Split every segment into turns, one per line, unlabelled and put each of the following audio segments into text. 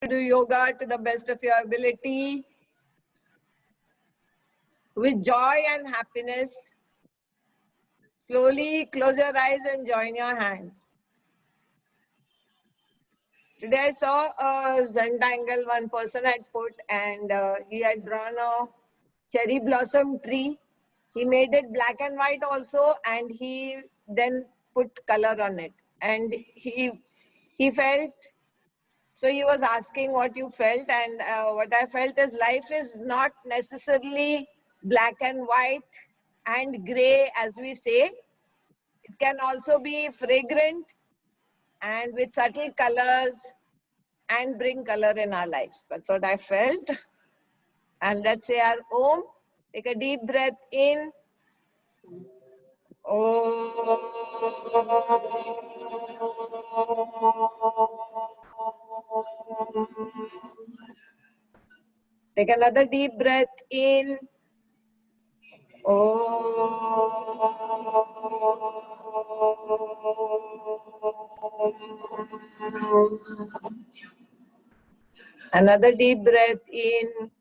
to do yoga to the best of your ability with joy and happiness. Slowly close your eyes and join your hands. Today I saw a Zentangle one person had put, and he had drawn a cherry blossom tree. He made it black and white also, and he then put color on it. And he felt, so he was asking what you felt, and what I felt is life is not necessarily black and white and gray as we say. It can also be fragrant and with subtle colors and bring color in our lives. That's what I felt. And let's say our Om. Take a deep breath in. Take another deep breath in. Another deep breath in.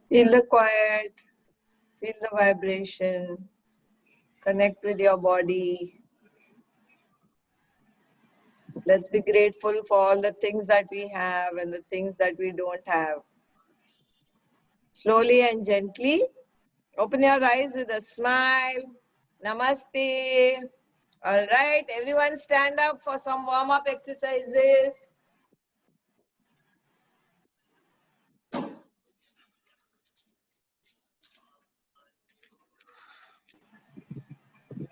Feel the quiet, feel the vibration, connect with your body. Let's be grateful for all the things that we have and the things that we don't have. Slowly and gently, open your eyes with a smile. Namaste. All right, everyone stand up for some warm-up exercises.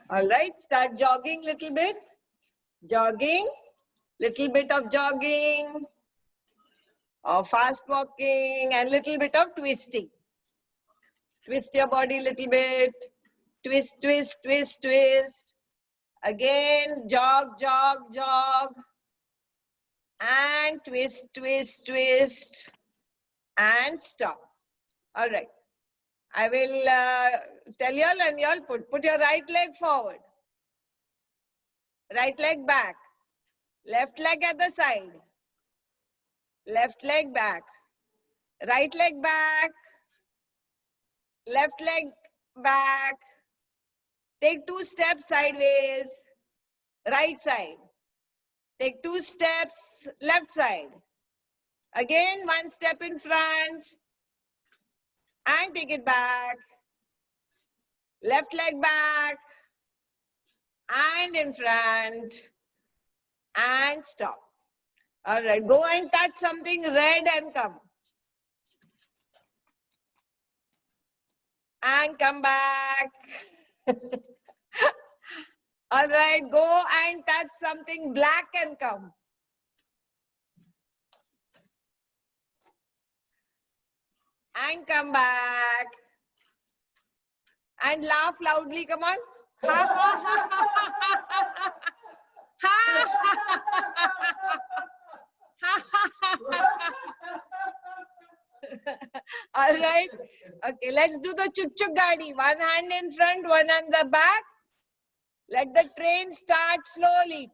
All right, start jogging little bit. Jogging, little bit of jogging, or fast walking, and little bit of twisting. Twist your body little bit. Twist, twist, twist, twist. Again, jog, jog, jog. And twist, twist, twist. And stop. All right. I will tell y'all and y'all put your right leg forward. Right leg back. Left leg at the side. Left leg back. Right leg back. Left leg back. Take 2 steps sideways. Right side. Take 2 steps left side. Again, 1 step in front. And take it back. Left leg back. And in front. And stop. All right, go and touch something red and come. And come back. All right, go and touch something black and come. And come back. And laugh loudly, come on. All right. Okay, let's do the chuk chuk gadi. 1 hand in front, 1 hand the back. Let the train start slowly.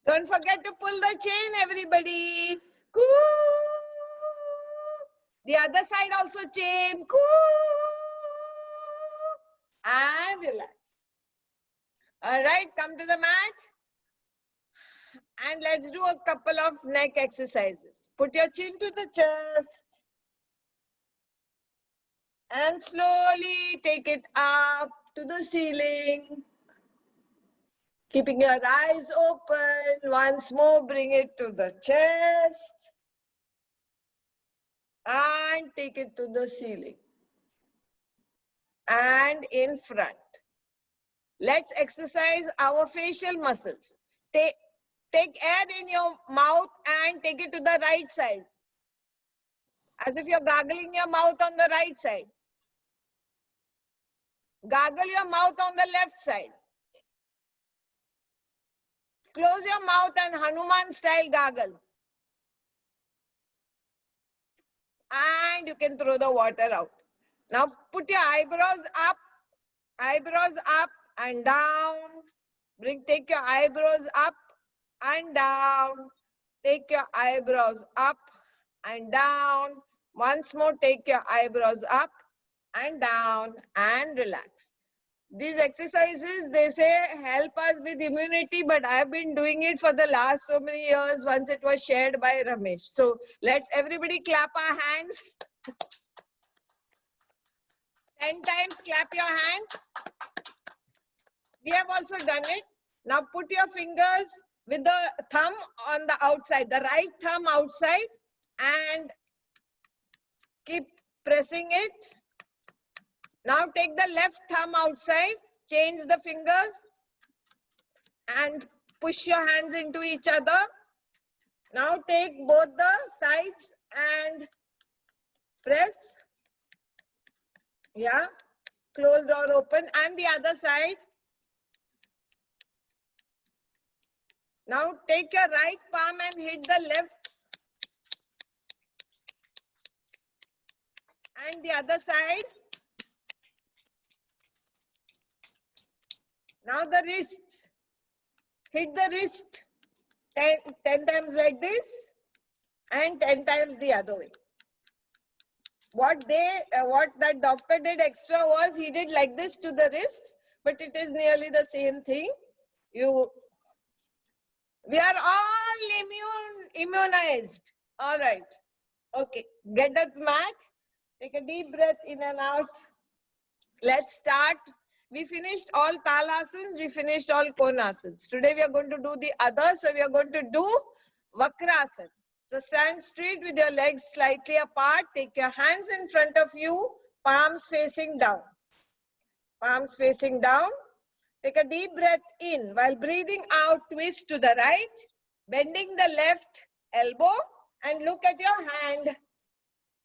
Don't forget to pull the chain, everybody. Coo! The other side also chain. Coo! And relax. All right, come to the mat. And let's do a couple of neck exercises. Put your chin to the chest. And slowly take it up to the ceiling. Keeping your eyes open. Once more, bring it to the chest. And take it to the ceiling. And in front. Let's exercise our facial muscles. Take air in your mouth and take it to the right side. As if you're gargling your mouth on the right side. Gargle your mouth on the left side. Close your mouth and Hanuman style gargle. And you can throw the water out. Now put your eyebrows up and down. Take your eyebrows up and down. Take your eyebrows up and down. Once more, take your eyebrows up and down and relax. These exercises, they say, help us with immunity, but I've been doing it for the last so many years once it was shared by Ramesh. So let's everybody clap our hands. 10 times clap your hands. We have also done it. Now put your fingers with the thumb on the outside, the right thumb outside, and keep pressing it. Now take the left thumb outside, change the fingers, and push your hands into each other. Now take both the sides and press. Yeah, closed or open, and the other side. Now take your right palm and hit the left and the other side. Now the wrists. Hit the wrist 10 times like this and 10 times the other way. What that doctor did extra was he did like this to the wrist, but it is nearly the same thing. We are all immunized. All right. Okay. Get that mat. Take a deep breath in and out. Let's start. We finished all Talasans. We finished all Konasans. Today we are going to do the others. So we are going to do Vakrasana. So stand straight with your legs slightly apart. Take your hands in front of you. Palms facing down. Palms facing down. Take a deep breath in. While breathing out, twist to the right. Bending the left elbow and look at your hand.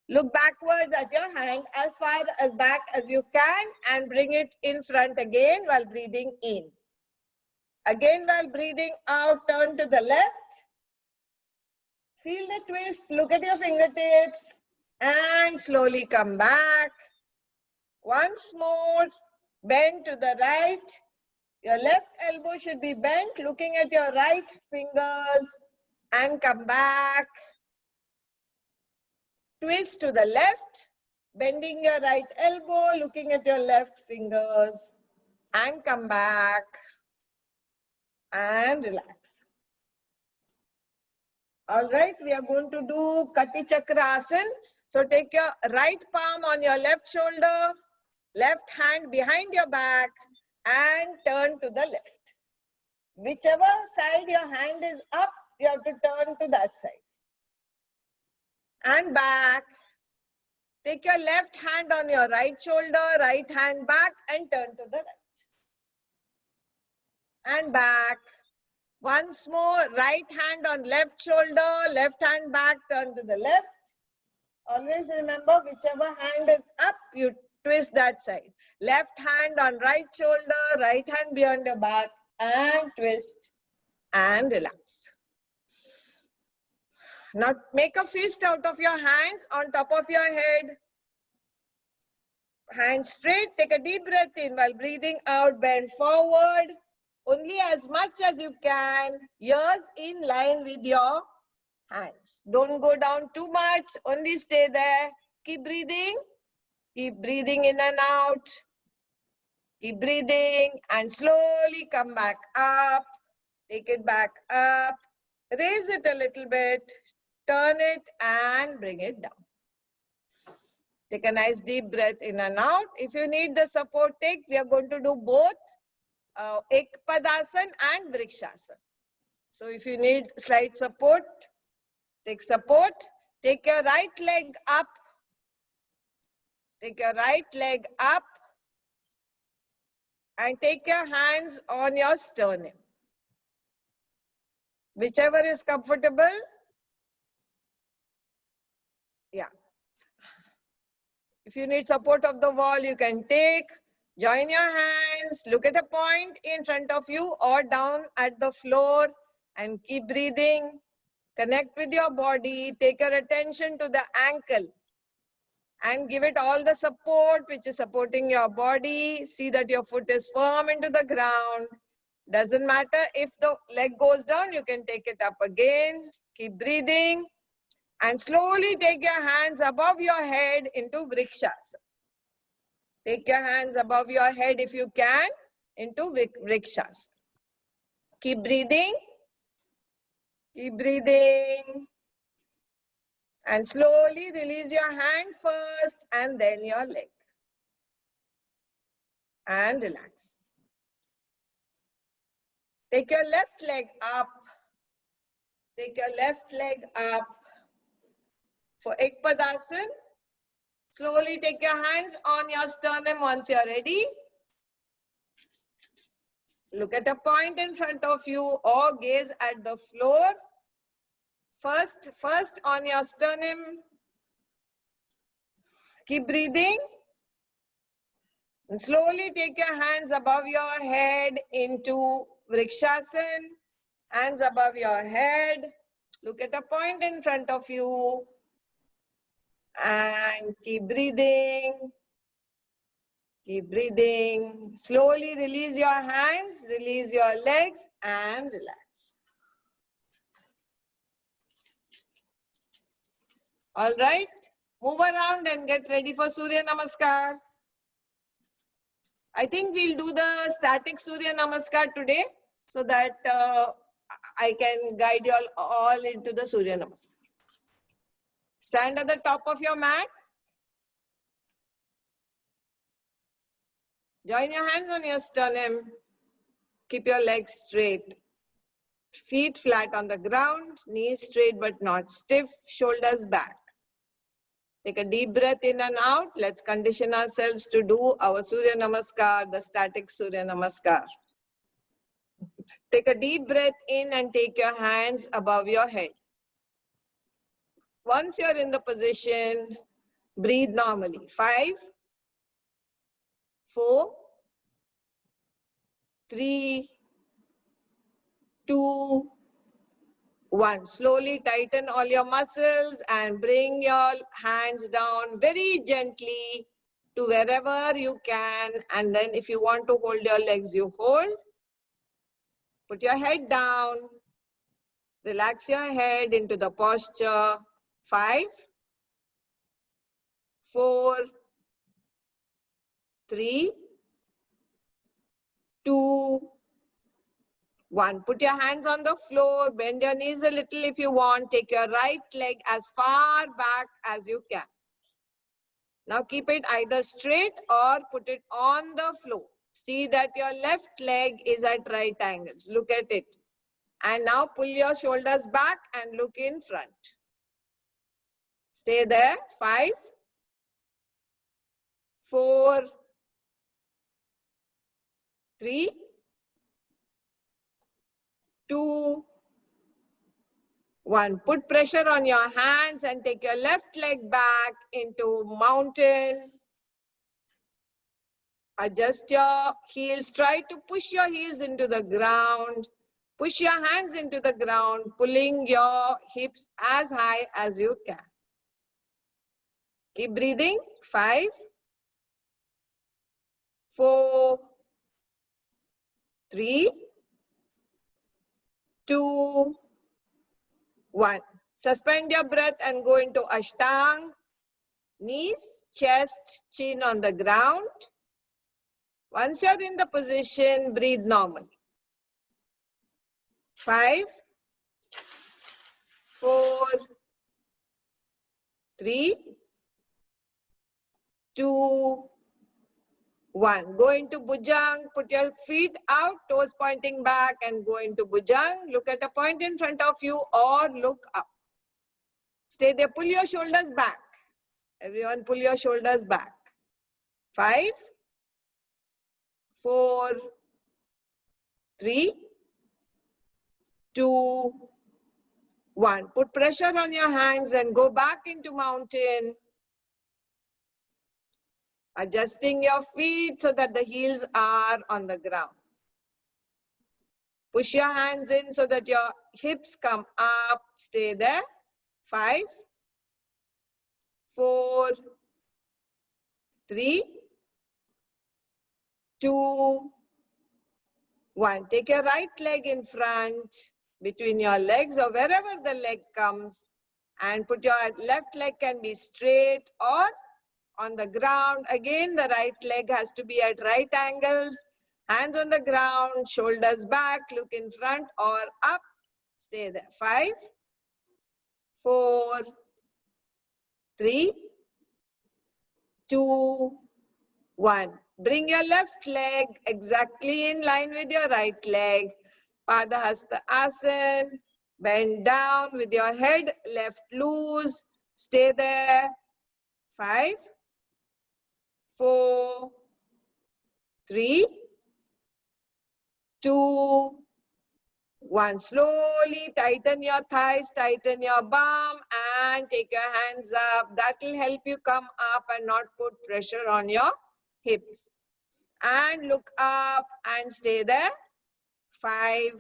Look backwards at your hand as far as back as you can and bring it in front again while breathing in. Again, while breathing out, turn to the left. Feel the twist. Look at your fingertips and slowly come back. Once more, bend to the right. Your left elbow should be bent, looking at your right fingers and come back. Twist to the left, bending your right elbow, looking at your left fingers and come back and relax. All right, we are going to do Kati Chakrasana. So take your right palm on your left shoulder, left hand behind your back and turn to the left. Whichever side your hand is up, you have to turn to that side. And back. Take your left hand on your right shoulder, right hand back and turn to the right. And back. Once more, right hand on left shoulder, left hand back, turn to the left. Always remember, whichever hand is up, you twist that side. Left hand on right shoulder, right hand behind your back and twist and relax. Now make a fist out of your hands on top of your head. Hands straight, take a deep breath in while breathing out, bend forward. Only as much as you can, ears in line with your hands. Don't go down too much, only stay there. Keep breathing in and out. Keep breathing and slowly come back up. Take it back up. Raise it a little bit. Turn it and bring it down. Take a nice deep breath in and out. If you need the support, we are going to do both Ekpadasana and Vrikshasana. So if you need slight support, take support. Take your right leg up. Take your right leg up. And take your hands on your sternum. Whichever is comfortable. Yeah. If you need support of the wall, you can take. Join your hands. Look at a point in front of you or down at the floor and keep breathing. Connect with your body. Take your attention to the ankle and give it all the support which is supporting your body. See that your foot is firm into the ground. Doesn't matter if the leg goes down, you can take it up again. Keep breathing and slowly take your hands above your head into Vrikshasana. Take your hands above your head if you can into Vrikshasana. Keep breathing. Keep breathing. And slowly release your hand first and then your leg. And relax. Take your left leg up. Take your left leg up. For Ekpadasana, slowly take your hands on your sternum once you're ready. Look at a point in front of you or gaze at the floor. First on your sternum. Keep breathing. And slowly take your hands above your head into Vrikshasana. Hands above your head. Look at a point in front of you. And keep breathing. Keep breathing. Slowly release your hands, release your legs and relax. All right. Move around and get ready for Surya Namaskar. I think we'll do the static Surya Namaskar today so that I can guide you all into the Surya Namaskar. Stand at the top of your mat. Join your hands on your sternum. Keep your legs straight. Feet flat on the ground, knees straight but not stiff, shoulders back. Take a deep breath in and out. Let's condition ourselves to do our Surya Namaskar, the static Surya Namaskar. Take a deep breath in and take your hands above your head. Once you're in the position, breathe normally. 5, 4, 3, 2, 1. Slowly tighten all your muscles and bring your hands down very gently to wherever you can. And then if you want to hold your legs, you hold. Put your head down. Relax your head into the posture. 5, 4, 3, 2, 1. Put your hands on the floor. Bend your knees a little if you want. Take your right leg as far back as you can. Now keep it either straight or put it on the floor. See that your left leg is at right angles. Look at it. And now pull your shoulders back and look in front. Stay there. 5, 4, 3, 2, 1. Put pressure on your hands and take your left leg back into mountain. Adjust your heels. Try to push your heels into the ground. Push your hands into the ground, pulling your hips as high as you can. Keep breathing. 5, 4, 3, 2, 1. Suspend your breath and go into Ashtang. Knees, chest, chin on the ground. Once you're in the position, breathe normally. 5, 4, 3, 2, 1. Go into Bhujang. Put your feet out, toes pointing back and go into Bhujang. Look at a point in front of you or look up. Stay there. Pull your shoulders back. Everyone pull your shoulders back. 5, 4, 3, 2, 1. Put pressure on your hands and go back into mountain. Adjusting your feet so that the heels are on the ground. Push your hands in so that your hips come up. Stay there. 5, 4, 3, 2, 1. Take your right leg in front between your legs or wherever the leg comes, and put your left leg can be straight or on the ground. Again, the right leg has to be at right angles. Hands on the ground, shoulders back, look in front or up. Stay there. 5, 4, 3, 2, 1. Bring your left leg exactly in line with your right leg. Padahasta Asana. Bend down with your head left loose. Stay there. 5, 4, 3, 2, 1. Slowly tighten your thighs, tighten your bum and take your hands up. That will help you come up and not put pressure on your hips. And look up and stay there. 5,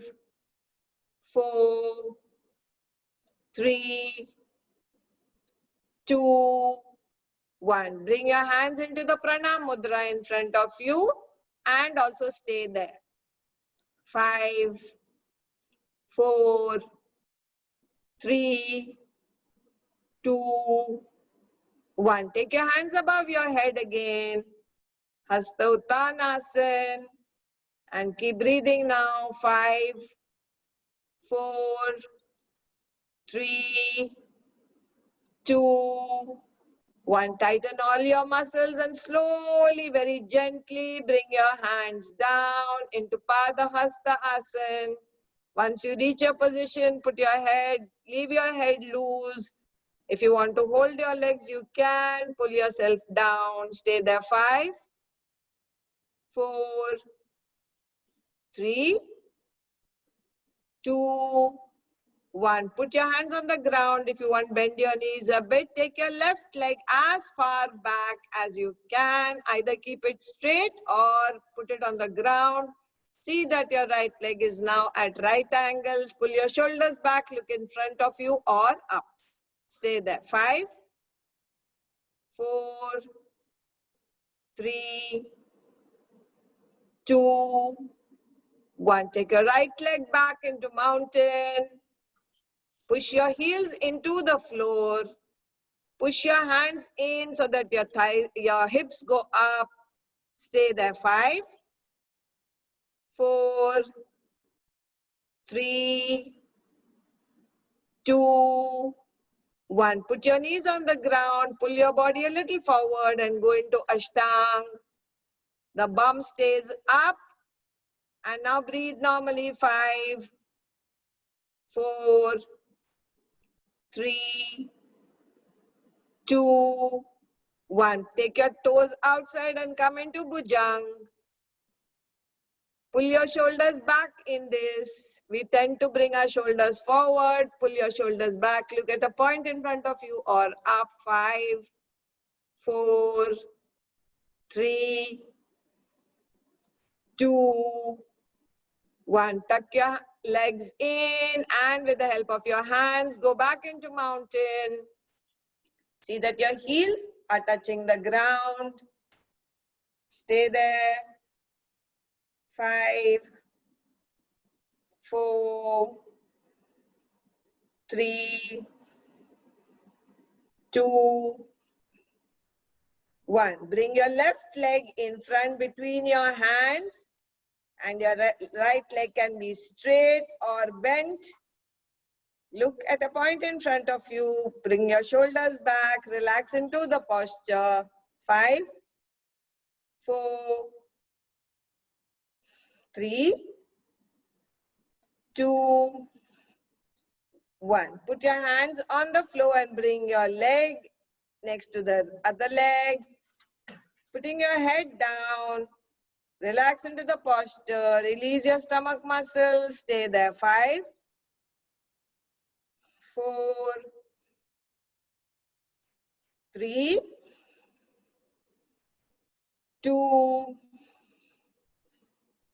4, 3, 2, 1. Bring your hands into the pranam mudra in front of you and also stay there. 5, 4, 3, 2, 1. Take your hands above your head again. Hasta Uttanasana. And keep breathing now. 5, 4, 3, 2, 1. Tighten all your muscles and slowly, very gently bring your hands down into Padahasta Asana. Once you reach your position, put your head, leave your head loose. If you want to hold your legs, you can. Pull yourself down. Stay there. 5, 4, 3, 2, 1. Put your hands on the ground. If you want, bend your knees a bit. Take your left leg as far back as you can. Either keep it straight or put it on the ground. See that your right leg is now at right angles. Pull your shoulders back. Look in front of you or up. Stay there. 5, 4, 3, 2, 1. Take your right leg back into mountain. Push your heels into the floor. Push your hands in so that your thighs, your hips go up. Stay there. 5, 4, 3, 2, 1. Put your knees on the ground. Pull your body a little forward and go into Ashtang. The bum stays up. And now breathe normally. 5, 4, 3, 2, 1. Take your toes outside and come into Bhujang. Pull your shoulders back in this. We tend to bring our shoulders forward. Pull your shoulders back. Look at a point in front of you or up. 5, 4, 3, 2, 1. Tuck your legs in and with the help of your hands, go back into mountain. See that your heels are touching the ground. Stay there. 5, 4, 3, 2, 1. Bring your left leg in front between your hands and your right leg can be straight or bent. Look at a point in front of you. Bring your shoulders back. Relax into the posture. 5, 4, 3, 2, 1. Put your hands on the floor and bring your leg next to the other leg. Putting your head down. Relax into the posture. Release your stomach muscles. Stay there. 5, 4, 3, 2,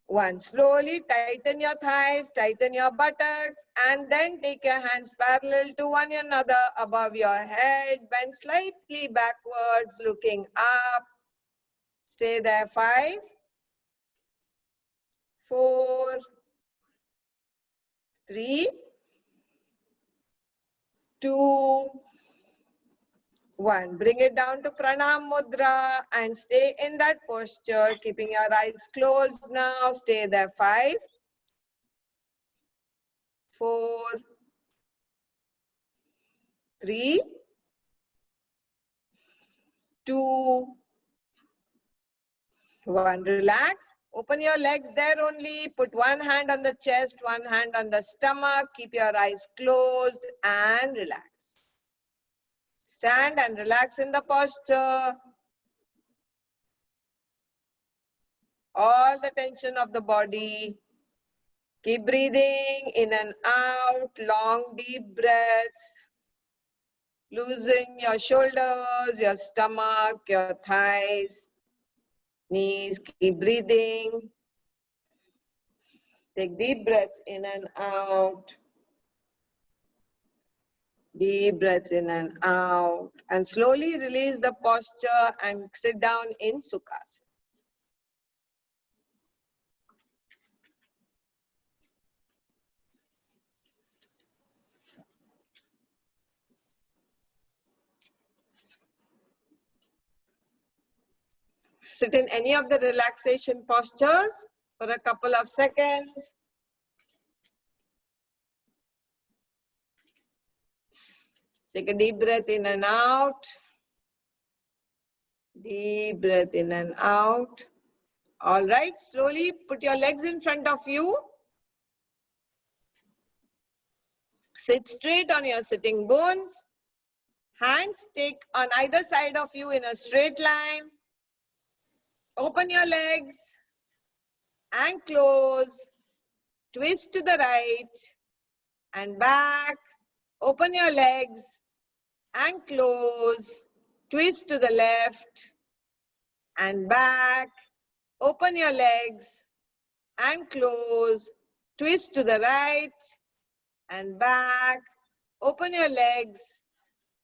1. Slowly tighten your thighs, tighten your buttocks, and then take your hands parallel to one another above your head. Bend slightly backwards, looking up. Stay there. 5, 4, 3, 2, 1. Bring it down to Pranam Mudra and stay in that posture, keeping your eyes closed now. Stay there. 5, 4, 3, 2, 1. Relax. Open your legs there only. Put one hand on the chest, one hand on the stomach. Keep your eyes closed and relax. Stand and relax in the posture. All the tension of the body. Keep breathing in and out. Long, deep breaths. Loosen your shoulders, your stomach, your thighs, knees. Keep breathing. Take deep breaths in and out. Deep breaths in and out. And slowly release the posture and sit down in Sukhasana. Sit in any of the relaxation postures for a couple of seconds. Take a deep breath in and out. Deep breath in and out. All right, slowly put your legs in front of you. Sit straight on your sitting bones. Hands take on either side of you in a straight line. Open your legs and close. Twist to the right and back. Open your legs and close. Twist to the left and back. Open your legs and close. Twist to the right and back. Open your legs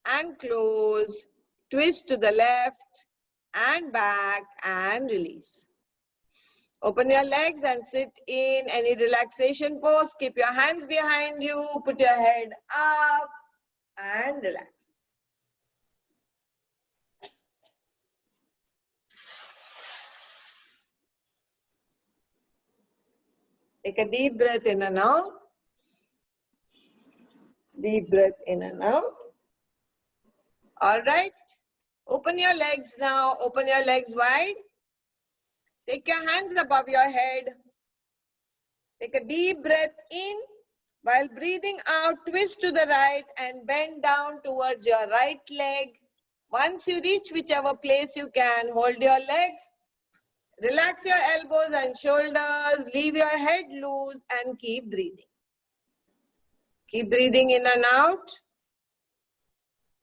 and close. Twist to the left and back and release. Open your legs and sit in any relaxation pose. Keep your hands behind you. Put your head up and relax. Take a deep breath in and out. Deep breath in and out. All right. Open your legs now. Open your legs wide. Take your hands above your head. Take a deep breath in. While breathing out, twist to the right and bend down towards your right leg. Once you reach whichever place you can, hold your legs. Relax your elbows and shoulders. Leave your head loose and keep breathing. Keep breathing in and out.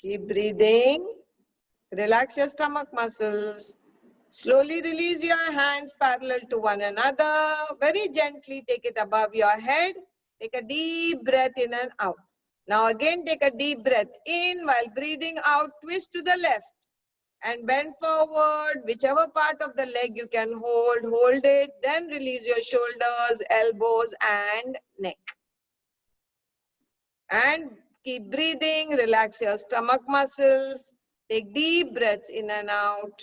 Keep breathing. Relax your stomach muscles. Slowly release your hands parallel to one another. Very gently take it above your head. Take a deep breath in and out. Now again take a deep breath in. While breathing out, twist to the left and bend forward. Whichever part of the leg you can hold, hold it. Then release your shoulders, elbows and neck. And keep breathing. Relax your stomach muscles. Take deep breaths in and out.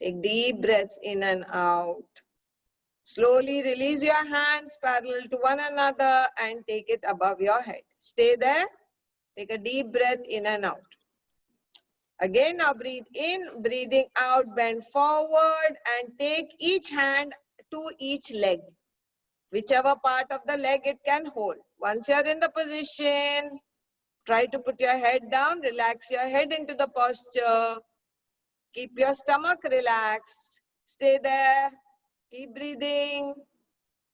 Take deep breaths in and out. Slowly release your hands parallel to one another and take it above your head. Stay there. Take a deep breath in and out. Again, now breathe in, breathing out, bend forward and take each hand to each leg. Whichever part of the leg it can hold. Once you're in the position, try to put your head down, relax your head into the posture. Keep your stomach relaxed. Stay there. Keep breathing.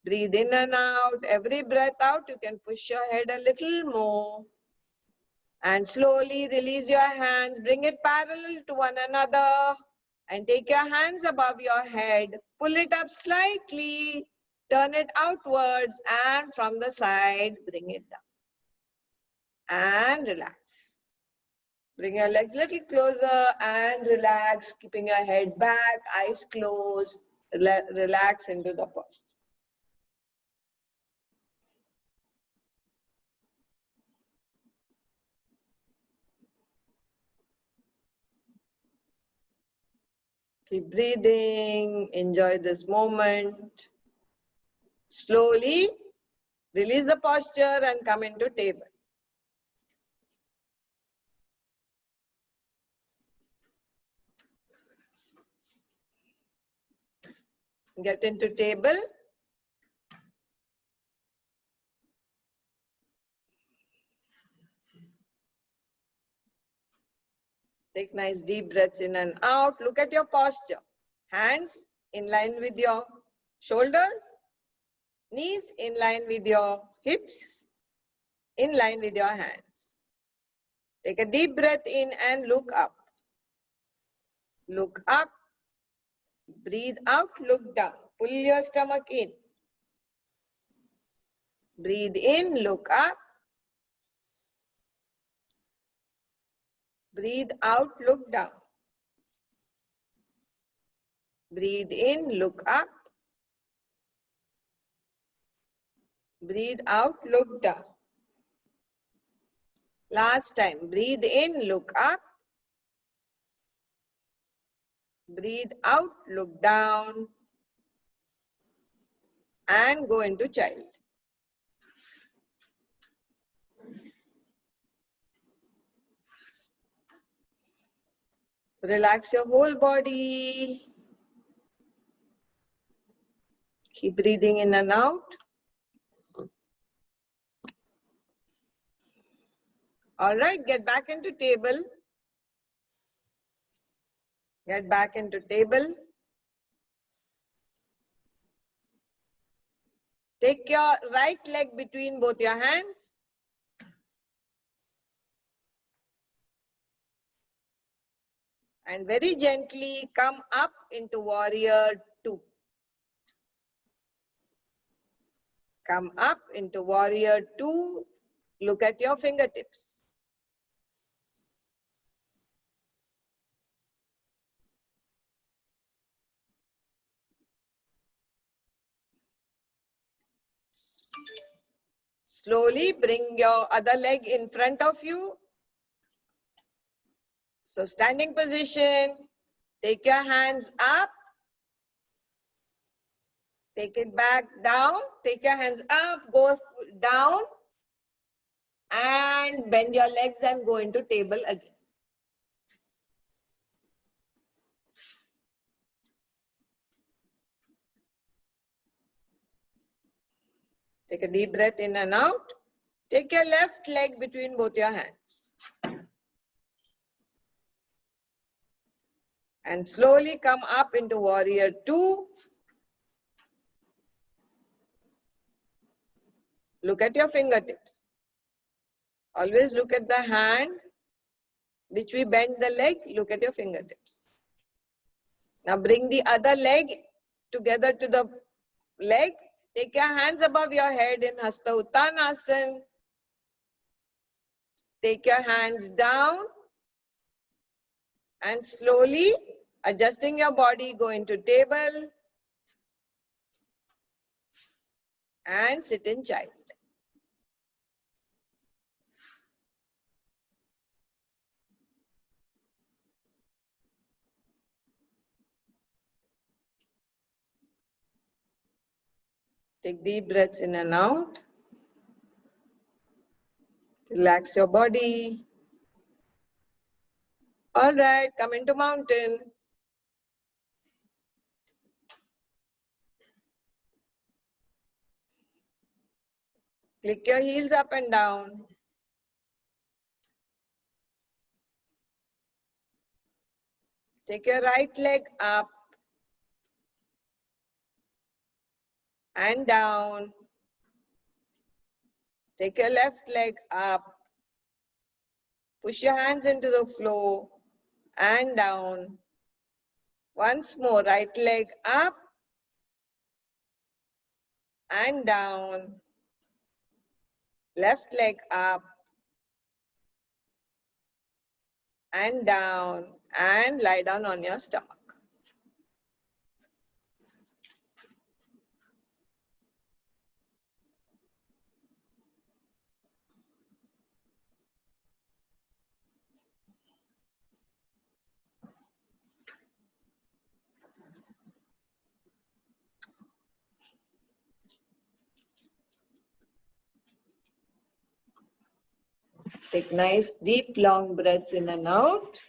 Breathe in and out. Every breath out, you can push your head a little more. And slowly release your hands. Bring it parallel to one another. And take your hands above your head. Pull it up slightly. Turn it outwards. And from the side, bring it down. And relax. Bring your legs a little closer and relax. Keeping your head back, eyes closed. Relax into the posture. Keep breathing, enjoy this moment. Slowly release the posture and come into table. Get into table. Take nice deep breaths in and out. Look at your posture. Hands in line with your shoulders. Knees in line with your hips. In line with your hands. Take a deep breath in and look up. Look up. Breathe out, look down. Pull your stomach in. Breathe in, look up. Breathe out, look down. Breathe in, look up. Breathe out, look down. Last time. Breathe in, look up. Breathe out, look down. And go into child. Relax your whole body. Keep breathing in and out. All right, get back into table. Get back into table. Take your right leg between both your hands. And very gently come up into warrior 2. Come up into warrior 2. Look at your fingertips. Slowly bring your other leg in front of you. So standing position. Take your hands up. Take it back down. Take your hands up. Go down. And bend your legs and go into table again. Take a deep breath in and out. Take your left leg between both your hands. And slowly come up into warrior 2. Look at your fingertips. Always look at the hand which we bend the leg. Look at your fingertips. Now bring the other leg together to the leg. Take your hands above your head in Hasta Uttanasana. Take your hands down. And slowly adjusting your body, go into table. And sit in child. Take deep breaths in and out. Relax your body. All right, come into mountain. Click your heels up and down. Take your right leg up. and down. Take your left leg up. Push your hands into the floor and down. Once more, right leg up and down. Left leg up and down, and lie down on your stomach. Take nice deep long breaths in and out.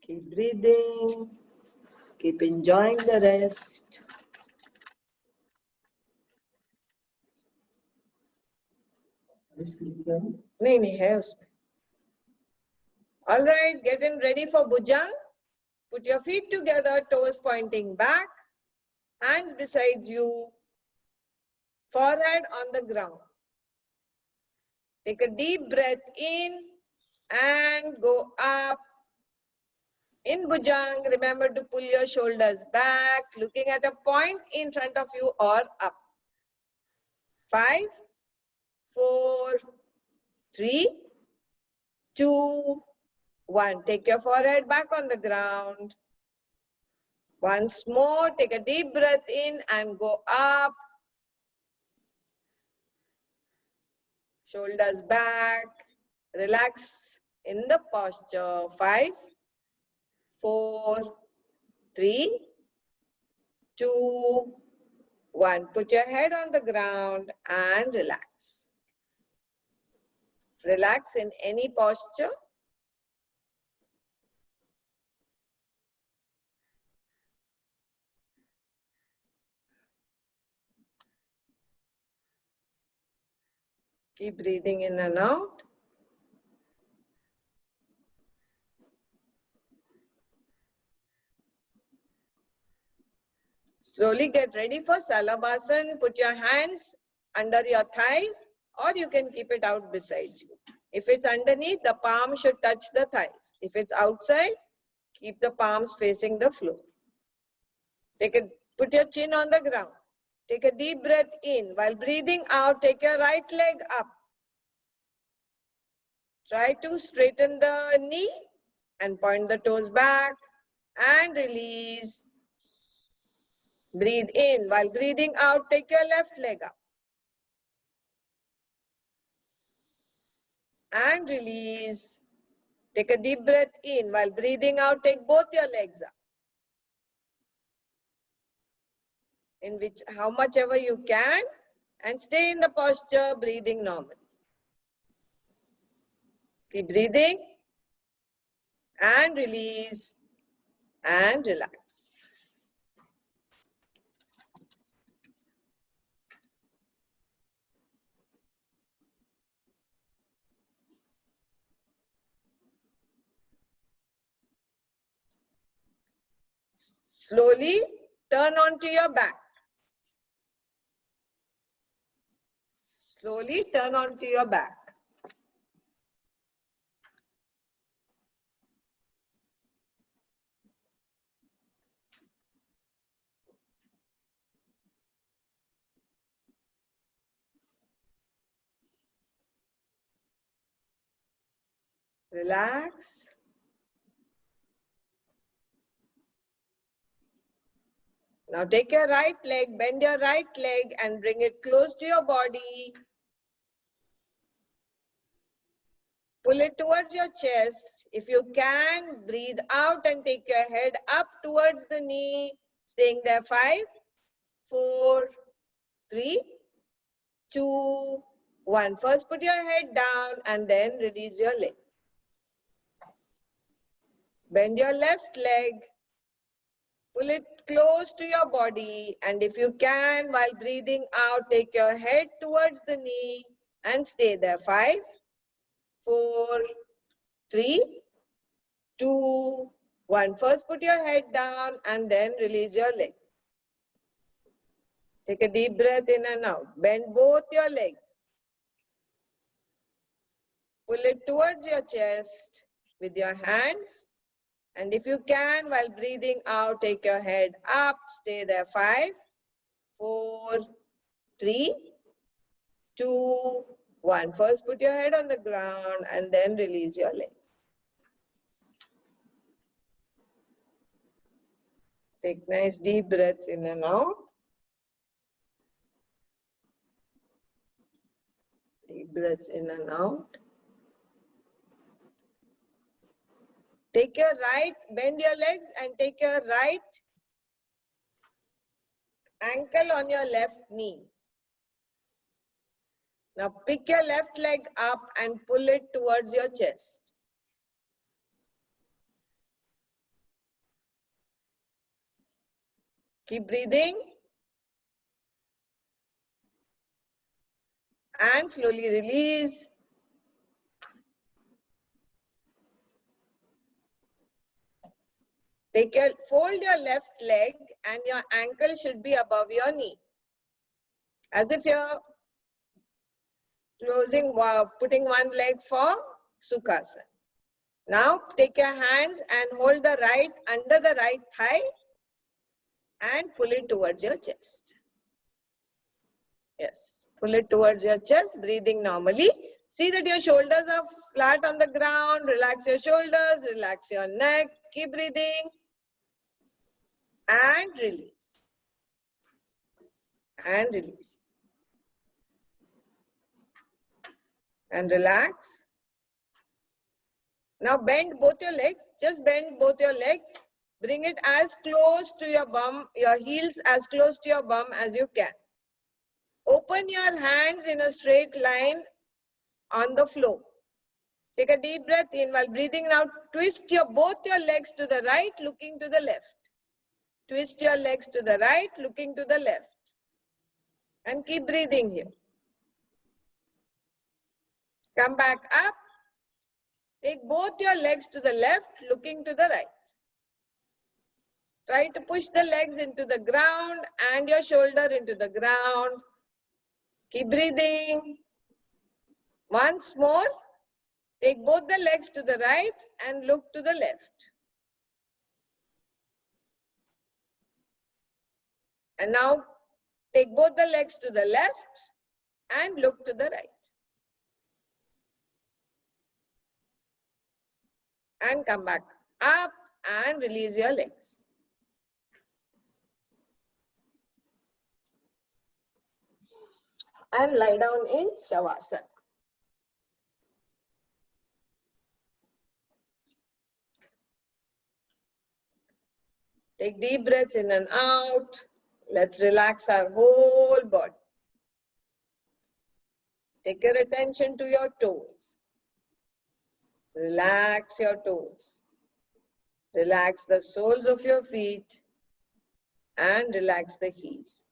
Keep breathing. Keep enjoying the rest. नहीं है उसमें. All right, getting ready for Bhujang. Put your feet together, toes pointing back, hands beside you, forehead on the ground. Take a deep breath in and go up. In Bhujang, remember to pull your shoulders back, looking at a point in front of you or up. 5, 4, 3, 2, 1. Take your forehead back on the ground. Once more, take a deep breath in and go up. Shoulders back. Relax in the posture. 5, 4, 3, 2, 1. Put your head on the ground and relax. Relax in any posture. Keep breathing in and out. Slowly get ready for Salabhasan. Put your hands under your thighs, or you can keep it out beside you. If it's underneath, the palm should touch the thighs. If it's outside, keep the palms facing the floor. Put your chin on the ground. Take a deep breath in. While breathing out, take your right leg up. Try to straighten the knee and point the toes back and release. Breathe in. While breathing out, take your left leg up. And release. Take a deep breath in. While breathing out, take both your legs up. How much ever you can, and stay in the posture, breathing normally. Keep breathing and release and relax. Slowly turn onto your back. Slowly turn onto your back. Relax. Now take your right leg, bend your right leg and bring it close to your body. Pull it towards your chest. If you can, breathe out and take your head up towards the knee. Staying there. 5, 4, 3, 2, 1. First put your head down and then release your leg. Bend your left leg. Pull it close to your body, and if you can, while breathing out, take your head towards the knee and stay there. 5, 4, 3, 2, 1. First put your head down and then release your leg. Take a deep breath in and out. Bend both your legs. Pull it towards your chest with your hands. And if you can, while breathing out, take your head up. Stay there. 5, 4, 3, 2, 1. First put your head on the ground and then release your legs. Take nice deep breaths in and out. Deep breaths in and out. Take your right, bend your legs and take your right ankle on your left knee. Now pick your left leg up and pull it towards your chest. Keep breathing. And slowly release. Fold your left leg and your ankle should be above your knee. As if you're putting one leg for Sukhasana. Now take your hands and hold the right under the right thigh and pull it towards your chest. Yes, pull it towards your chest, breathing normally. See that your shoulders are flat on the ground. Relax your shoulders, relax your neck. Keep breathing. And release. And release. And relax. Now bend both your legs. Just bend both your legs. Bring it as close to your bum, your heels as close to your bum as you can. Open your hands in a straight line on the floor. Take a deep breath in. While breathing out, twist both your legs to the right, looking to the left. Twist your legs to the right, looking to the left. And keep breathing here. Come back up. Take both your legs to the left, looking to the right. Try to push the legs into the ground and your shoulder into the ground. Keep breathing. Once more, take both the legs to the right and look to the left. And now, take both the legs to the left and look to the right. And come back up and release your legs. And lie down in Shavasana. Take deep breaths in and out. Let's relax our whole body. Take your attention to your toes. Relax your toes. Relax the soles of your feet and relax the heels.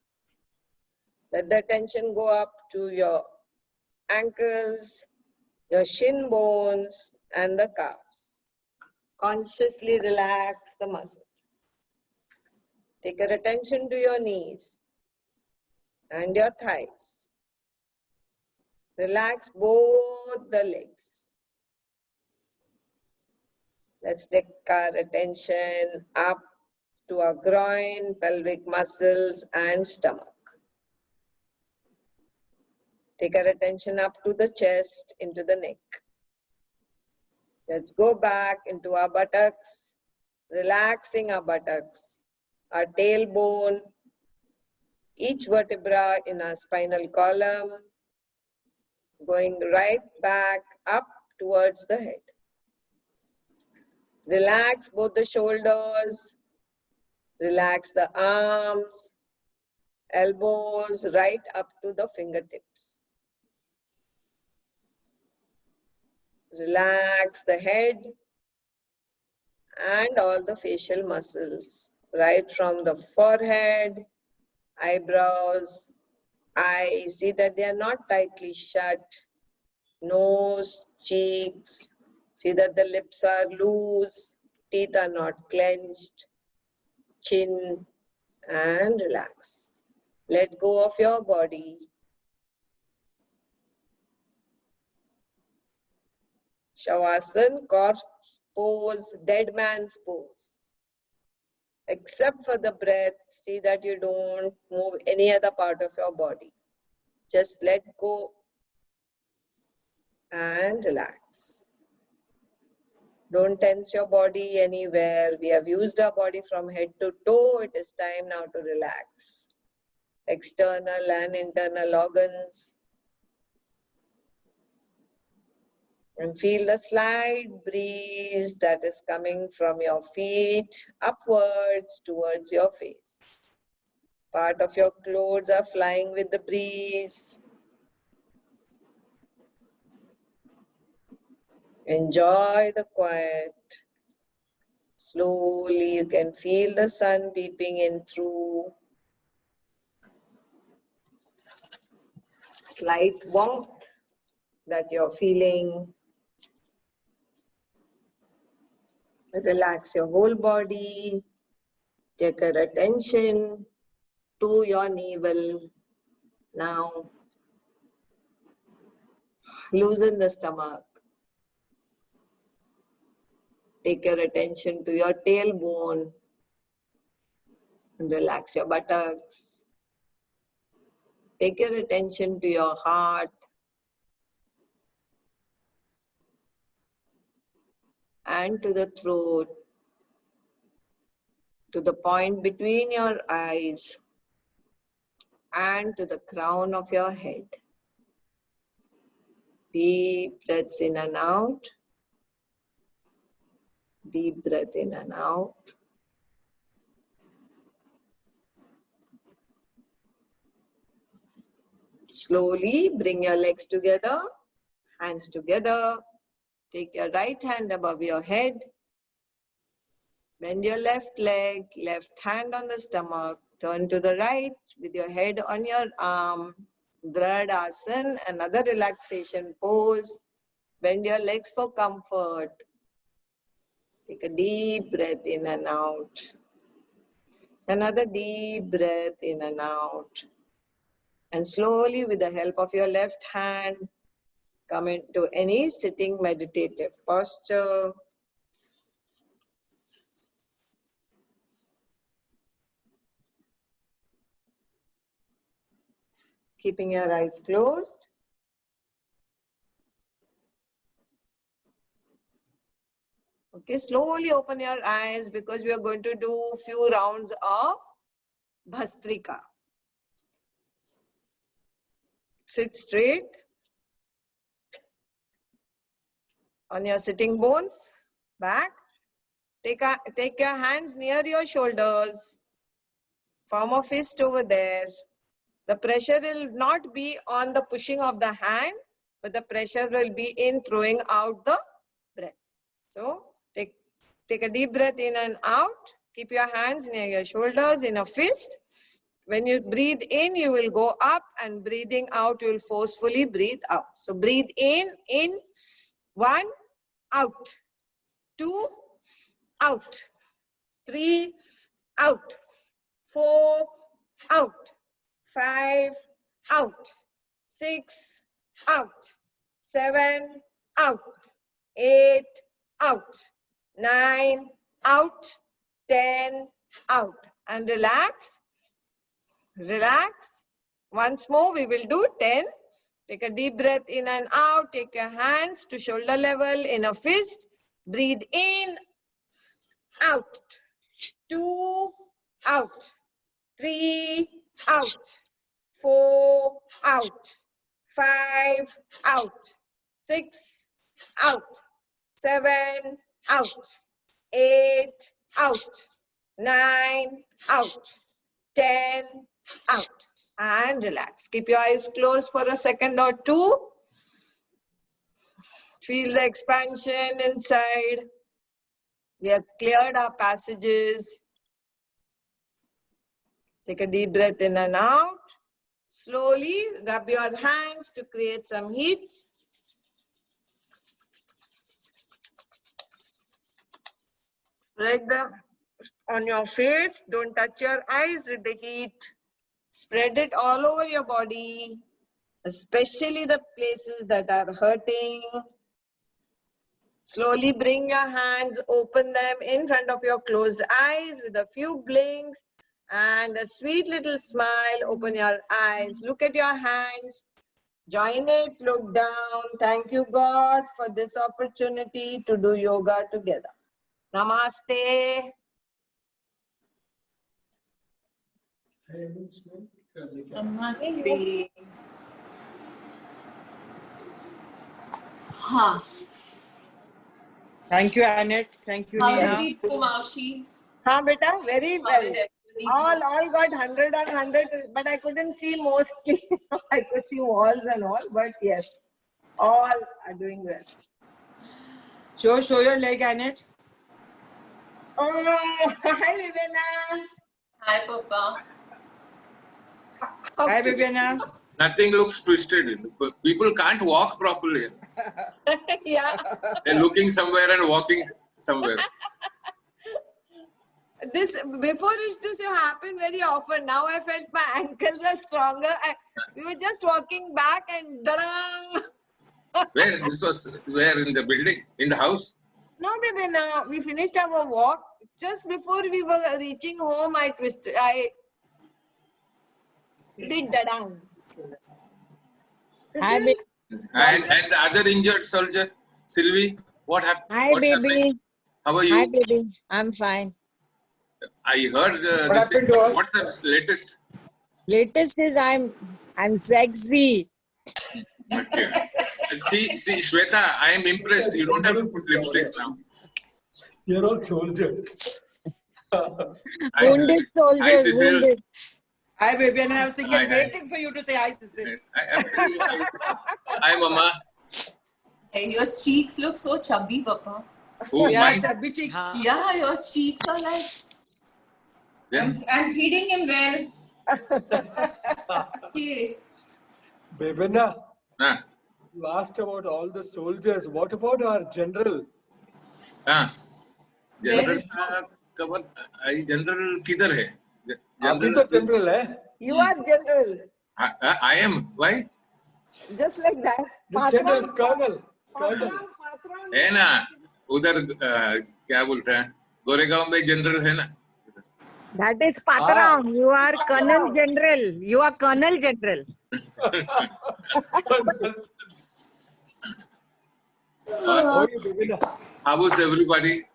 Let the attention go up to your ankles, your shin bones and the calves. Consciously relax the muscles. Take your attention to your knees and your thighs. Relax both the legs. Let's take our attention up to our groin, pelvic muscles and stomach. Take our attention up to the chest, into the neck. Let's go back into our buttocks, relaxing our buttocks, our tailbone, each vertebra in our spinal column, going right back up towards the head. Relax both the shoulders, relax the arms, elbows right up to the fingertips. Relax the head and all the facial muscles, right from the forehead, eyebrows, eyes. See that they are not tightly shut. Nose, cheeks. See that the lips are loose. teeth are not clenched, chin, and relax. Let go of your body. Shavasana, corpse pose, dead man's pose. Except for the breath, see that you don't move any other part of your body. Just let go and relax. Don't tense your body anywhere. We have used our body from head to toe. It is time now to relax. External and internal organs. And feel the slight breeze that is coming from your feet upwards towards your face. Part of your clothes are flying with the breeze. Enjoy the quiet. Slowly you can feel the sun peeping in through. Slight warmth that you're feeling. Relax your whole body. Take your attention to your navel. Now, loosen the stomach. Take your attention to your tailbone. And relax your buttocks. Take your attention to your heart. And to the throat. To the point between your eyes. And to the crown of your head. Deep breaths in and out. Deep breath in and out. Slowly bring your legs together, hands together. Take your right hand above your head. Bend your left leg, left hand on the stomach. Turn to the right with your head on your arm. Dradasana, another relaxation pose. Bend your legs for comfort. Take a deep breath in and out. Another deep breath in and out. And slowly, with the help of your left hand, come into any sitting meditative posture. Keeping your eyes closed. Okay, slowly open your eyes because we are going to do a few rounds of Bhastrika. Sit straight on your sitting bones, back. Take your hands near your shoulders. Form a fist over there. The pressure will not be on the pushing of the hand, but the pressure will be in throwing out the breath. So take a deep breath in and out. Keep your hands near your shoulders in a fist. When you breathe in, you will go up, and breathing out, you will forcefully breathe out. So breathe in, 1, out, 2, out, 3, out, 4, out, 5, out, 6, out, 7, out, 8, out, 9, out, 10, out. And relax. Relax. Once more, we will do 10. Take a deep breath in and out. Take your hands to shoulder level in a fist. Breathe in, out, 2, out, 3, out, 4, out, 5, out, 6, out, 7, out, 8, out, 9, out, 10, out. And relax. Keep your eyes closed for a second or two. Feel the expansion inside. We have cleared our passages. Take a deep breath in and out. Slowly rub your hands to create some heat. Spread them on your face. Don't touch your eyes with the heat. Spread it all over your body, especially the places that are hurting. Slowly bring your hands, open them in front of your closed eyes with a few blinks and a sweet little smile. Open your eyes, look at your hands, join it, look down. Thank you, God, for this opportunity to do yoga together. Namaste.
Namaste. Huh.
Thank you, Annette. Thank you,
How did
Neha.
we do, Maushi?
Huh, beta? Very
How
well.
did everybody do?
All got 100 on 100, but I couldn't see mostly. I could see walls and all, but yes, all are doing well.
Show your leg, Annette.
Oh, hi, Vivena.
Hi, Papa.
Hi, Viviana.
Nothing looks twisted. People can't walk properly.
Yeah.
They're looking somewhere and walking somewhere.
This before it used to happen very often. Now I felt my ankles are stronger. We were just walking back and da-dang.
Where? This was where? In the building? In the house?
No, Vivena, we finished our walk. Just before we were reaching home, I did da-dang.
Hi,
And the other injured soldier, Sylvie, what happened?
Hi,
What's
baby.
happening? How are you?
Hi, baby. I'm fine.
I heard
What
this thing.
happened to her?
What's the latest?
Latest is I'm sexy.
Okay. See, Shweta, I am impressed. You don't have to put lipstick now.
You're all soldiers.
Wounded
Hi,
soldiers,
Cecil.
wounded.
Hi, Viviana. I was thinking,
Hi.
waiting for you to say hi, Cecil.
Yes. Hi, Mama.
Hey, your cheeks look so chubby, Papa.
Oh,
Yeah,
mine.
chubby cheeks.
Yeah, your cheeks are like.
Then,
I'm feeding him well.
Okay.
Bebena,
ah,
you asked about all the soldiers. What about our general?
ah.
Where
general
is-
का cover general किधर है
अभी तो general है.
You are general.
I am why
Just like that.
The general colonel. Colonel.
है ना उधर क्या बोलते हैं गोरेगांव में जनरल है ना
That is Patram. You are Colonel General. You are Colonel General.
How are you, Bebena?
how was everybody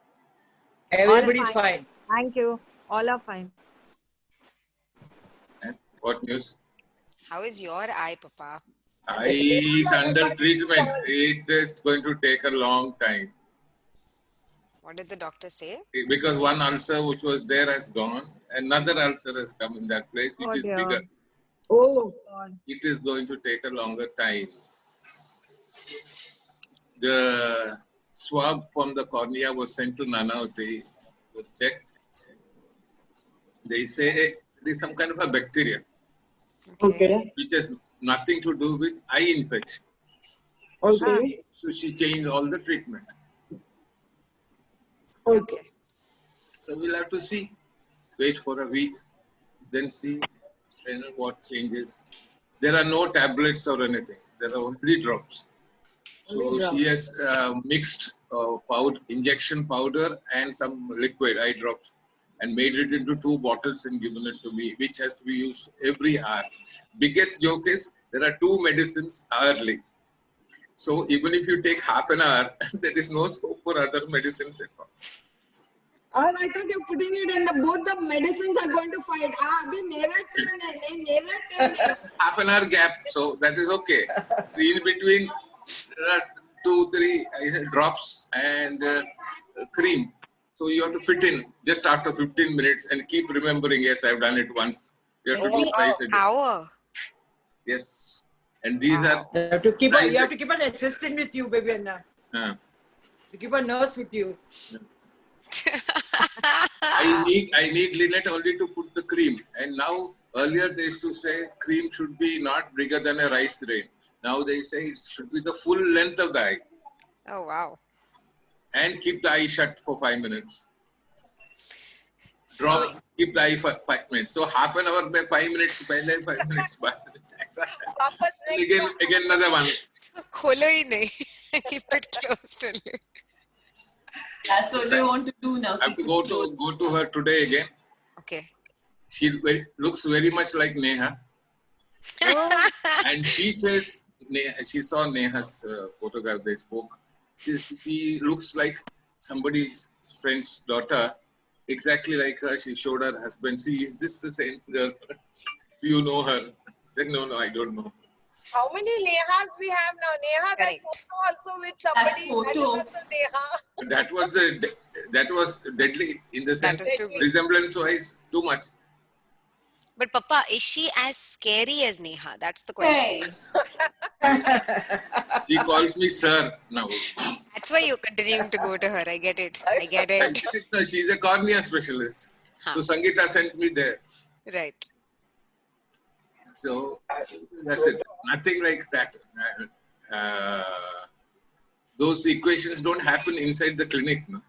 Everybody's fine.
Thank you. All are fine.
and what news
How is your eye, Papa?
I is under treatment it is going to take a long time
What did the doctor say?
because one ulcer which was there has gone another ulcer has come in that place which
Oh,
is
dear.
bigger
Oh,
it is going to take a longer time. The swab from the cornea was sent to Nanavati, was checked. They say there's some kind of a bacteria
okay.
which has nothing to do with eye infection.
Okay.
So she changed all the treatment.
Okay.
So we'll have to see, wait for a week, then see what changes. There are no tablets or anything. There are only drops. So
Only drops.
she has mixed injection powder and some liquid eye drops and made it into 2 bottles and given it to me, which has to be used every hour. Biggest joke is there are 2 medicines hourly. So even if you take half an hour, there is no scope for other medicines at all.
और I thought you're putting it in the both the medicines are going to fight. अभी मेरा turn है नहीं मेरा turn है.
Half an hour gap, so that is okay. In between, there are 2-3 drops and cream. So you have to fit in just after 15 minutes and keep remembering, yes, I've done it once. You have to do
Every
twice a day.
hour.
Yes. And these are
You have to keep
Nice.
an assistant with you, Viviana. You keep a nurse with you.
I need Lynette only to put the cream. And now earlier they used to say cream should be not bigger than a rice grain. Now they say it should be the full length of the eye.
Oh, wow.
And keep the eye shut for 5 minutes. Drop, keep the eye for 5 minutes. So half an hour में 5 minutes पहले 5 minutes बाद.
वापस next
Again another one.
खोलो ही नहीं. Keep it closed only.
That's what they want to do now.
I have to go to her today again.
Okay.
She looks very much like Neha. And she says, she saw Neha's photograph, they spoke. She looks like somebody's friend's daughter, exactly like her. She showed her husband. See, is this the same girl? Do you know her? I said, no, I don't know.
How many Nehas we have now? Neha, that
Correct.
photo also with somebody.
That
That is
photo.
also Neha.
That was deadly in the sense
is too good.
resemblance wise too much.
But Papa, is she as scary as Neha? That's the question.
Hey,
She calls me sir now.
That's why you're continuing to go to her. I get it. I get it.
No, she's a cornea specialist. So Sangeeta sent me there.
Right.
So that's it. Nothing like that. Those equations don't happen inside the clinic. No?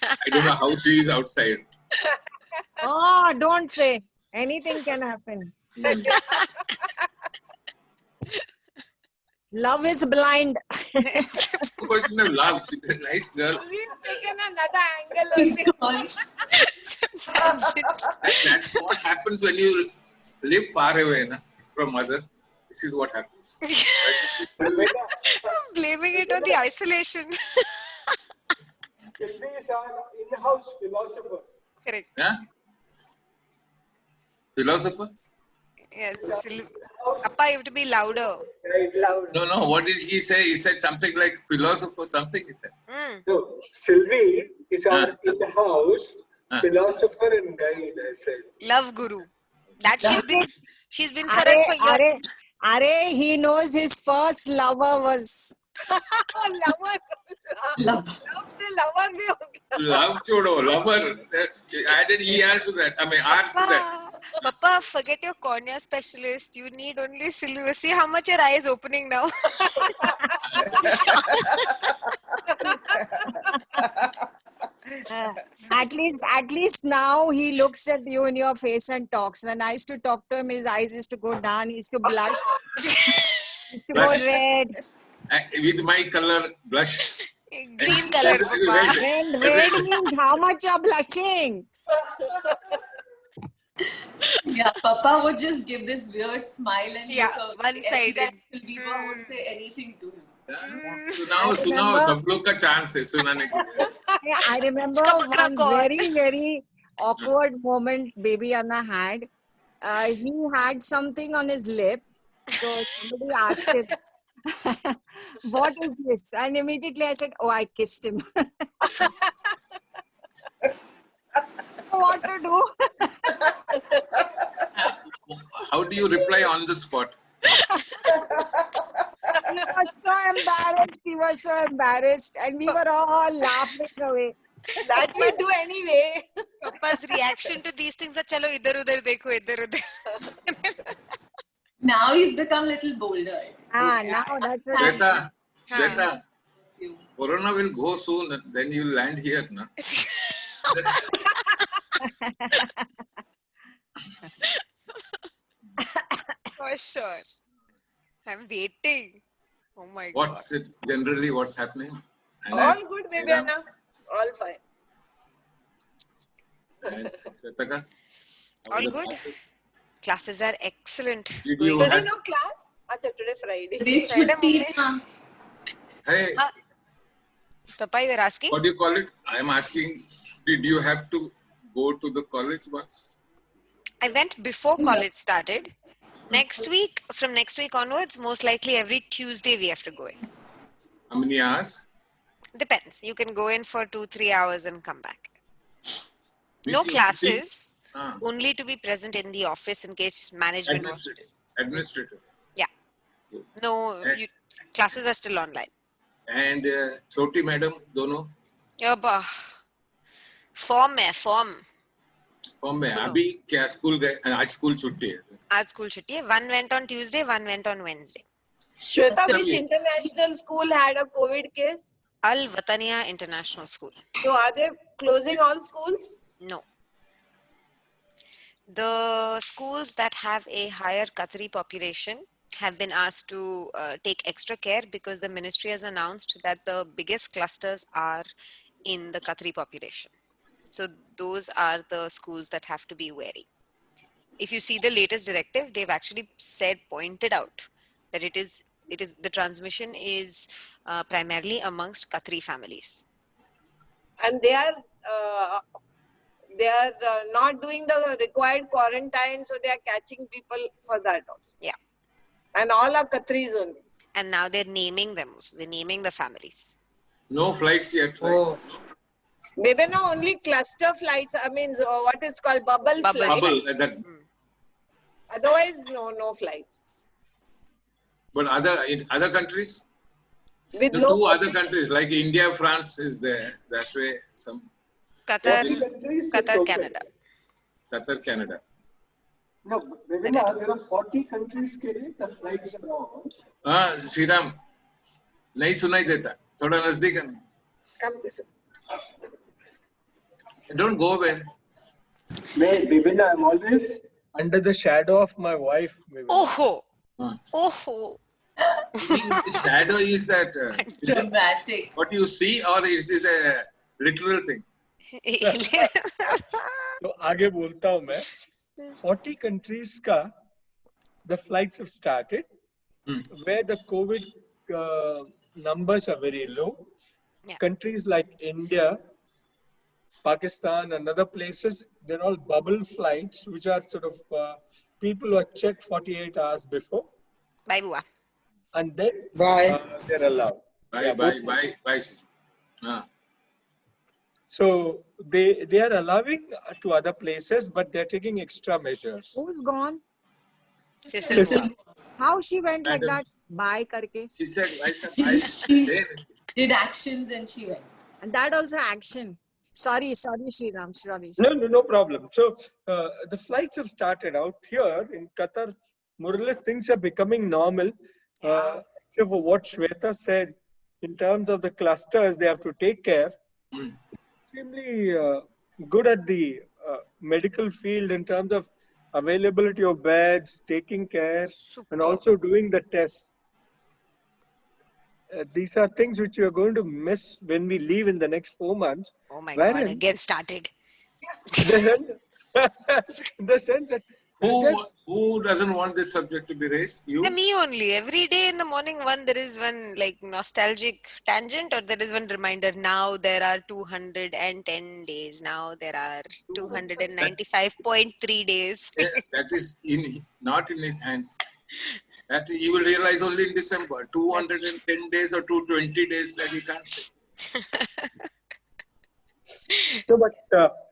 I don't know how she is outside.
Oh, don't say. Anything can happen. Love is blind.
Question of love. She's a nice girl.
We've taken another angle
he's
only.
gone.
That's what happens when you live far away from others. This is what happens.
Blaming it on the isolation.
Sylvie is our in-house philosopher.
Correct.
Huh? Philosopher?
Yes. Papa, you have to be louder.
Loud.
No. What did he say? He said something like philosopher, something he said.
No, Sylvie is our in-house philosopher and guide, I said.
Love guru. That she's been for us for years.
He knows his first lover was.
Lover. Love the lover bhi ho gaya.
Love chodo, lover. Added ER to that. I mean, R to that.
Papa, forget your cornea specialist. You need only silver. See how much your eye is opening now.
At least now he looks at you in your face and talks. When I used to talk to him, his eyes used to go down. He used to blush. He used to go
Blush.
red.
With my color, blush.
Green color, Papa.
Red means how much you're blushing.
Yeah, Papa would just give this weird smile and
Yeah,
look out.
one-sided.
Every time Sylvia would say anything to him.
सुनाओ सब लोग का chance है सुनाने के लिए.
I remember
Kapakra
one
call.
very, very awkward moment Baby Anna had. He had something on his lip. So somebody asked him, what is this? And immediately I said, oh, I kissed him. What to do?
How do you reply on the spot?
He was so embarrassed. And we were all laughing away.
That we do anyway.
Papa's reaction to these things are chalo idhar udhar dekho, idhar udhar.
Now he's become a little bolder.
Now that's what
Shweta, Corona will go soon, then you land here. Na?
For sure. I'm waiting. Oh my God.
What's it generally? What's happening? And
All good, baby Anna. All fine.
And Shwetaka, how are
All
the
good.
classes?
Classes are excellent.
Did you
Today
have,
no class? Acha, today Friday.
Today's
Friday
chutti na.
hey,
Papa, you were asking?
what do you call it? I am asking, did you have to go to the college once?
I went before college started. From next week onwards, most likely every Tuesday we have to go in.
How many hours?
Depends. You can go in for 2-3 hours and come back.
Which
No
institute?
classes,
Ah,
only to be present in the office in case management wants to.
administrative.
No, classes are still online.
And Choti madam, dono?
Yabba. Form है, form.
Form में अभी क्या school गए आज school छुट्टी है
आज school छुट्टी है. One went on Tuesday, one went on Wednesday.
Shweta, which international school had a COVID case?
Al Wataniya International School.
So are they closing all schools?
No. The schools that have a higher Qatari population have been asked to take extra care because the ministry has announced that the biggest clusters are in the Qatari population. So those are the schools that have to be wary. If you see the latest directive, they've actually pointed out that it is the transmission is primarily amongst Qatari families.
And they are not doing the required quarantine, so they are catching people for that also.
Yeah.
And all are Qataris only.
And now they're naming them. So they're naming the families.
No flights yet, right?
Oh.
Maybe no only cluster flights. I mean, what is called bubble flights.
Bubble.
Otherwise, no flights.
But in other countries?
With
The
low
two other countries like India, France is there. That way, some
Qatar,
countries,
Qatar,
it's okay.
Canada.
Qatar, Canada.
No, Vivina, there are 40 countries के लिए the flights are on.
हाँ, श्रीराम, नहीं सुनाई देता. थोड़ा नजदीक है.
Come this.
Don't go away.
Vivina, I'm always under the shadow of my wife. Vivina.
Oh,
Huh.
oh.
The shadow is that is it
Dramatic.
what you see, or is it a literal thing?
तो आगे बोलता हूँ मैं 40 countries का the flights have started where the COVID numbers are very low.
Yeah.
Countries like India, Pakistan and other places, they're all bubble flights which are sort of people who are checked 48 hours before
Bye, Bua.
and then they're allowed.
Bye.
So they are allowing to other places, but they're taking extra measures.
Who's gone?
This is
How she went like
Madam.
that? Bye karke.
She said,
She did actions and she went.
And that also action. Sorry, Sriram. Sorry.
No problem. So the flights have started out here in Qatar. More or less, things are becoming normal. Except for what Shweta said, in terms of the clusters, they have to take care. Extremely good at the medical field in terms of availability of beds, taking care, and also doing the tests. These are things which you are going to miss when we leave in the next 4 months.
Oh my God,
Wherein-
again started.
In the sense that
who doesn't want this subject to be raised? You?
Me only. Every day in the morning, there is one like nostalgic tangent, or there is one reminder. Now there are 210 days. Now there are 295.3 days.
Yeah, that is not in his hands. That he will realize only in December. 210 days or 220 days that he can't say.
So, but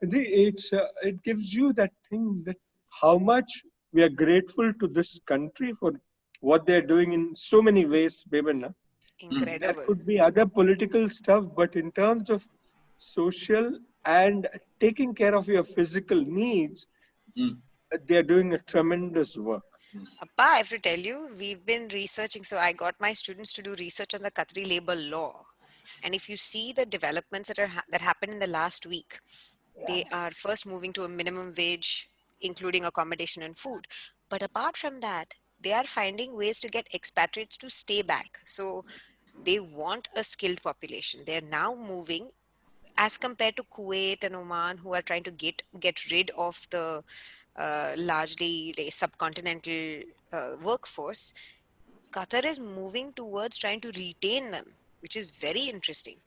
it gives you that thing that how much we are grateful to this country for what they're doing in so many ways, Bebana. There
Incredible.
could be other political stuff, but in terms of social and taking care of your physical needs, they're doing a tremendous work.
Appa, I have to tell you, we've been researching. So I got my students to do research on the Qatari labor law. And if you see the developments that happened in the last week, they are first moving to a minimum wage, including accommodation and food. But apart from that, they are finding ways to get expatriates to stay back. So they want a skilled population. They're now moving, as compared to Kuwait and Oman, who are trying to get rid of the largely subcontinental workforce. Qatar is moving towards trying to retain them, which is very interesting.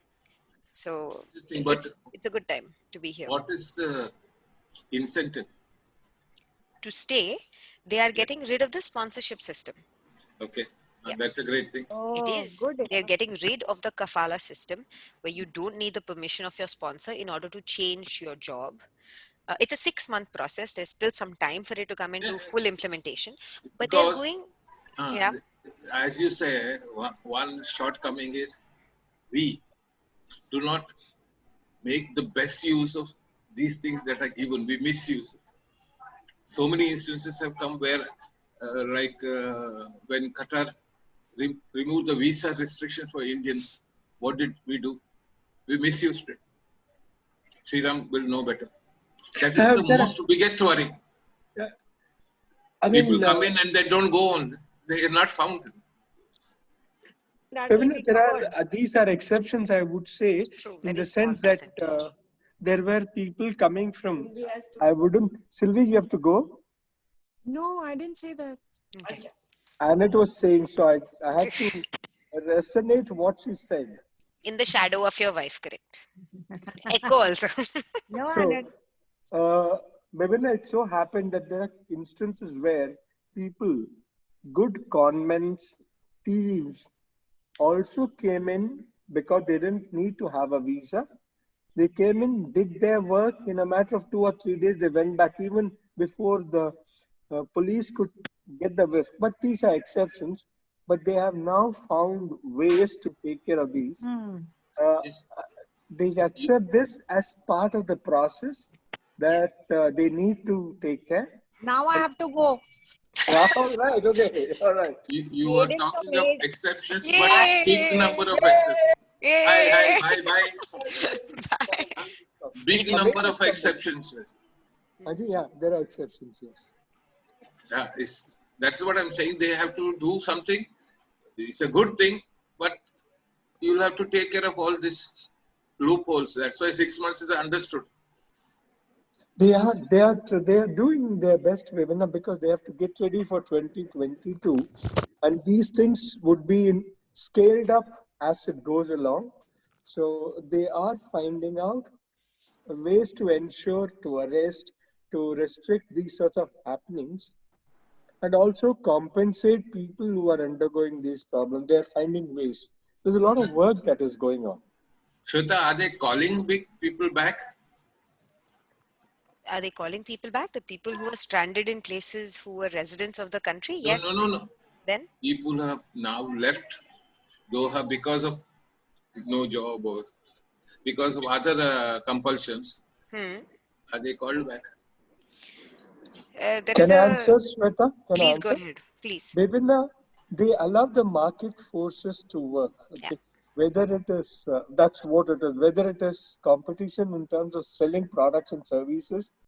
So it's a good time to be here.
What is the incentive?
To stay, they are getting rid of the sponsorship system.
Okay.
Yeah.
That's a great thing.
It is.
Good.
They're getting rid of the kafala system, where you don't need the permission of your sponsor in order to change your job. It's a 6-month process. There's still some time for it to come into full implementation. But they're
Because,
going...
as you say, one shortcoming is we do not make the best use of these things that are given. We misuse it. So many instances have come where, when Qatar removed the visa restriction for Indians, what did we do? We misused it. Sriram will know better. That is the biggest worry.
I
People
mean,
come in and they don't go on. They are not found.
That will
Pavina,
be
there
covered.
are these are exceptions, I would say,
It's true.
in
Very
the
small
sense that
percentage.
there were people coming from. I wouldn't. Sylvie, you have to go.
No, I didn't say that.
Okay.
Annette was saying, so I had to resonate what she said.
In the shadow of your wife, correct? Echo also.
No,
So,
Annette.
Bhavina, it so happened that there are instances where people, good conmen, thieves, also came in because they didn't need to have a visa. They came in, did their work in a matter of 2 or 3 days. They went back even before the police could get the whiff. But these are exceptions. But they have now found ways to take care of these. Uh,
Yes.
they accept this as part of the process that they need to take care.
Now I
And
have to go.
all right, okay, all right.
You are
Maid is the
talking of
maid.
exceptions, but big
Yay!
number of exceptions. Hi, hi,
Yay!
bye, bye.
Bye.
Big number of exceptions.
Ajay, yeah, there are exceptions, yes.
Yeah, that's what I'm saying. They have to do something. It's a good thing, but you'll have to take care of all these loopholes. That's why 6 months is understood.
They are doing their best, Vivina, because they have to get ready for 2022, and these things would be scaled up as it goes along. So they are finding out ways to ensure, to arrest, to restrict these sorts of happenings, and also compensate people who are undergoing these problems. They are finding ways. There's a lot of work that is going on.
Shweta, are they calling big people back?
Are they calling people back? The people who are stranded in places who were residents of the country?
No,
Yes.
no.
Then?
People have now left Doha because of no job or because of other compulsions. Are they called back?
There is
Can I
a.
answer, Shweta? Can I
Please go
answer?
ahead. Please.
Vivina, they allow the market forces to work.
Yeah.
Okay? Whether it is, that's what it is, whether it is competition in terms of selling products and services